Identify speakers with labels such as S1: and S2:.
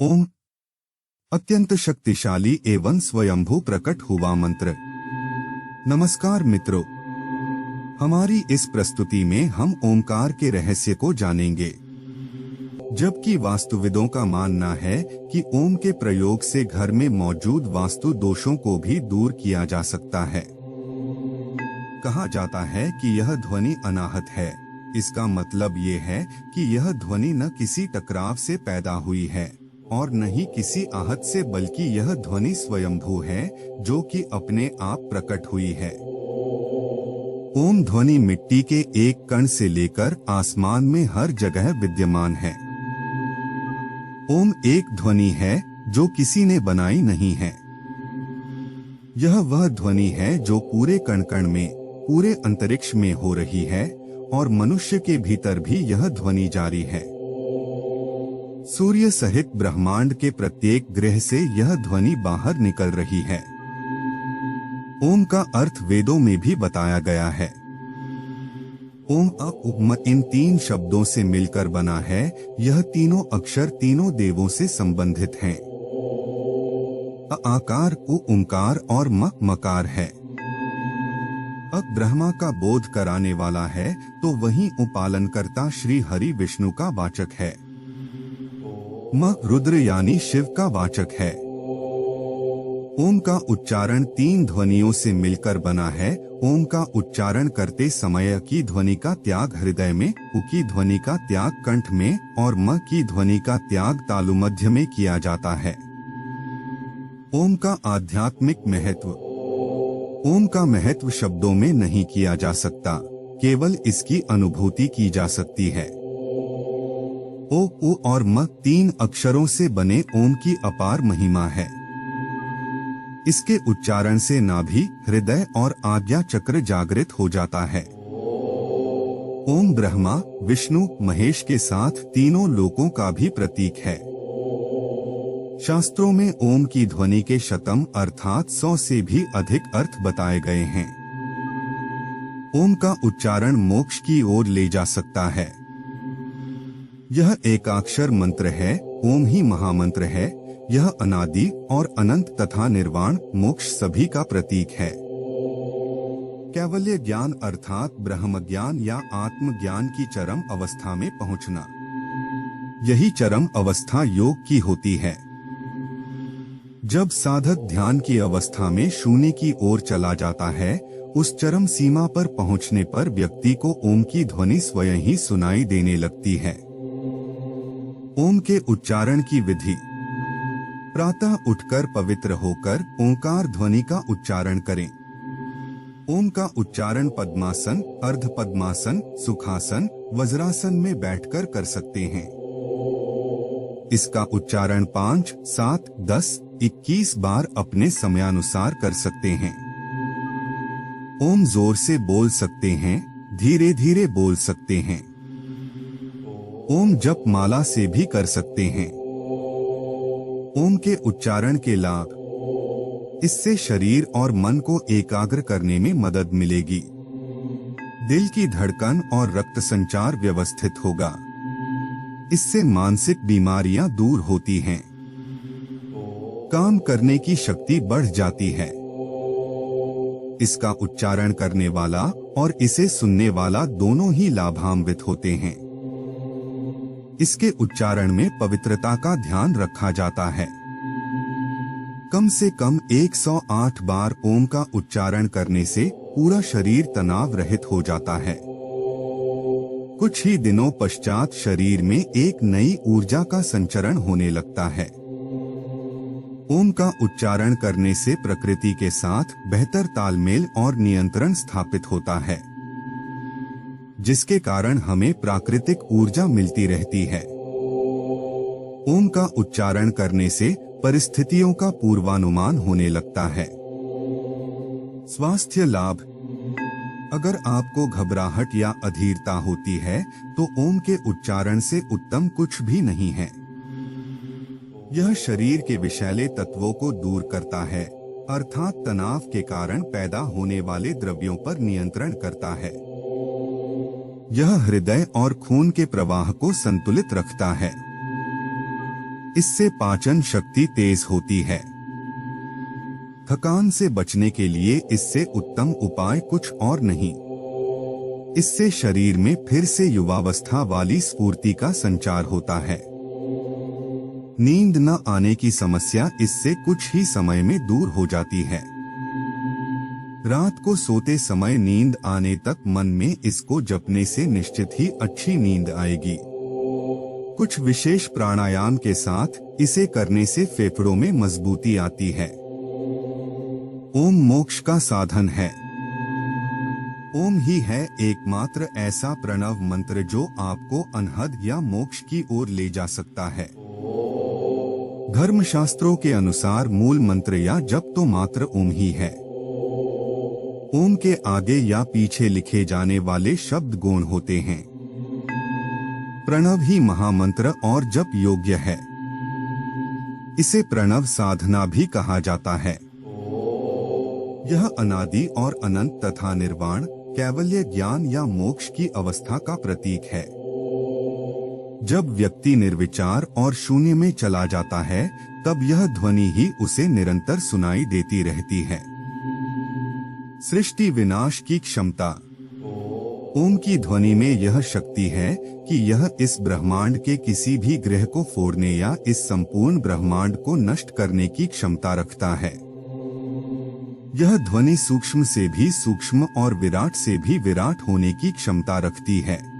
S1: ओम अत्यंत शक्तिशाली एवं स्वयंभू प्रकट हुआ मंत्र। नमस्कार मित्रों, हमारी इस प्रस्तुति में हम ओमकार के रहस्य को जानेंगे। जबकि वास्तुविदों का मानना है कि ओम के प्रयोग से घर में मौजूद वास्तु दोषों को भी दूर किया जा सकता है। कहा जाता है कि यह ध्वनि अनाहत है। इसका मतलब ये है कि यह ध्वनि न किसी टकराव से पैदा हुई है और न ही किसी आहत से, बल्कि यह ध्वनि स्वयंभू है जो कि अपने आप प्रकट हुई है। ओम ध्वनि मिट्टी के एक कण से लेकर आसमान में हर जगह विद्यमान है। ओम एक ध्वनि है जो किसी ने बनाई नहीं है। यह वह ध्वनि है जो पूरे कण कण में, पूरे अंतरिक्ष में हो रही है और मनुष्य के भीतर भी यह ध्वनि जारी है। सूर्य सहित ब्रह्मांड के प्रत्येक ग्रह से यह ध्वनि बाहर निकल रही है। ओम का अर्थ वेदों में भी बताया गया है। ओम उपम इन तीन शब्दों से मिलकर बना है। यह तीनों अक्षर तीनों देवों से संबंधित हैं। अ आकार, उ ओंकार और म मकार है। अ ब्रह्मा का बोध कराने वाला है तो वहीं उपालनकर्ता श्री हरि विष्णु का वाचक है। म रुद्र यानी शिव का वाचक है। ओम का उच्चारण तीन ध्वनियों से मिलकर बना है। ओम का उच्चारण करते समय की ध्वनि का त्याग हृदय में, उ की ध्वनि का त्याग कंठ में और म की ध्वनि का त्याग तालुमध्य में किया जाता है। ओम का आध्यात्मिक महत्व। ओम का महत्व शब्दों में नहीं किया जा सकता, केवल इसकी अनुभूति की जा सकती है। ओ, उ और म तीन अक्षरों से बने ओम की अपार महिमा है। इसके उच्चारण से नाभि, हृदय और आज्ञा चक्र जागृत हो जाता है। ओम ब्रह्मा, विष्णु, महेश के साथ तीनों लोकों का भी प्रतीक है। शास्त्रों में ओम की ध्वनि के शतम अर्थात 100 से भी अधिक अर्थ बताए गए हैं। ओम का उच्चारण मोक्ष की ओर ले जा सकता है। यह एकाक्षर मंत्र है। ओम ही महामंत्र है। यह अनादि और अनंत तथा निर्वाण, मोक्ष सभी का प्रतीक है। कैवल्य ज्ञान अर्थात ब्रह्म ज्ञान या आत्मज्ञान की चरम अवस्था में पहुंचना, यही चरम अवस्था योग की होती है। जब साधक ध्यान की अवस्था में शून्य की ओर चला जाता है, उस चरम सीमा पर पहुंचने पर व्यक्ति को ओम की ध्वनि स्वयं ही सुनाई देने लगती है। ओम के उच्चारण की विधि। प्रातः उठकर पवित्र होकर ओंकार ध्वनि का उच्चारण करें। ओम का उच्चारण पद्मासन, अर्ध पद्मासन, सुखासन, वज्रासन में बैठकर कर सकते हैं। इसका उच्चारण 5, 7, 10, 21 बार अपने समयानुसार कर सकते हैं। ओम जोर से बोल सकते हैं, धीरे धीरे बोल सकते हैं। ओम जप माला से भी कर सकते हैं। ओम के उच्चारण के लाभ। इससे शरीर और मन को एकाग्र करने में मदद मिलेगी। दिल की धड़कन और रक्त संचार व्यवस्थित होगा। इससे मानसिक बीमारियां दूर होती हैं। काम करने की शक्ति बढ़ जाती है। इसका उच्चारण करने वाला और इसे सुनने वाला दोनों ही लाभान्वित होते हैं। इसके उच्चारण में पवित्रता का ध्यान रखा जाता है। कम से कम 108 बार ओम का उच्चारण करने से पूरा शरीर तनाव रहित हो जाता है। कुछ ही दिनों पश्चात शरीर में एक नई ऊर्जा का संचरण होने लगता है। ओम का उच्चारण करने से प्रकृति के साथ बेहतर तालमेल और नियंत्रण स्थापित होता है, जिसके कारण हमें प्राकृतिक ऊर्जा मिलती रहती है। ओम का उच्चारण करने से परिस्थितियों का पूर्वानुमान होने लगता है। स्वास्थ्य लाभ। अगर आपको घबराहट या अधीरता होती है तो ओम के उच्चारण से उत्तम कुछ भी नहीं है। यह शरीर के विषैले तत्वों को दूर करता है, अर्थात तनाव के कारण पैदा होने वाले द्रव्यों पर नियंत्रण करता है। यह हृदय और खून के प्रवाह को संतुलित रखता है। इससे पाचन शक्ति तेज होती है। थकान से बचने के लिए इससे उत्तम उपाय कुछ और नहीं। इससे शरीर में फिर से युवावस्था वाली स्फूर्ति का संचार होता है। नींद न आने की समस्या इससे कुछ ही समय में दूर हो जाती है। रात को सोते समय नींद आने तक मन में इसको जपने से निश्चित ही अच्छी नींद आएगी। कुछ विशेष प्राणायाम के साथ इसे करने से फेफड़ों में मजबूती आती है। ओम मोक्ष का साधन है। ओम ही है एकमात्र ऐसा प्रणव मंत्र जो आपको अनहद या मोक्ष की ओर ले जा सकता है। धर्मशास्त्रों के अनुसार मूल मंत्र या जप तो मात्र ओम ही है। ओम के आगे या पीछे लिखे जाने वाले शब्द गौण होते हैं। प्रणव ही महामंत्र और जप योग्य है। इसे प्रणव साधना भी कहा जाता है। यह अनादि और अनंत तथा निर्वाण, कैवल्य ज्ञान या मोक्ष की अवस्था का प्रतीक है। जब व्यक्ति निर्विचार और शून्य में चला जाता है, तब यह ध्वनि ही उसे निरंतर सुनाई देती रहती है। सृष्टि विनाश की क्षमता। ओम की ध्वनि में यह शक्ति है कि यह इस ब्रह्मांड के किसी भी ग्रह को फोड़ने या इस संपूर्ण ब्रह्मांड को नष्ट करने की क्षमता रखता है। यह ध्वनि सूक्ष्म से भी सूक्ष्म और विराट से भी विराट होने की क्षमता रखती है।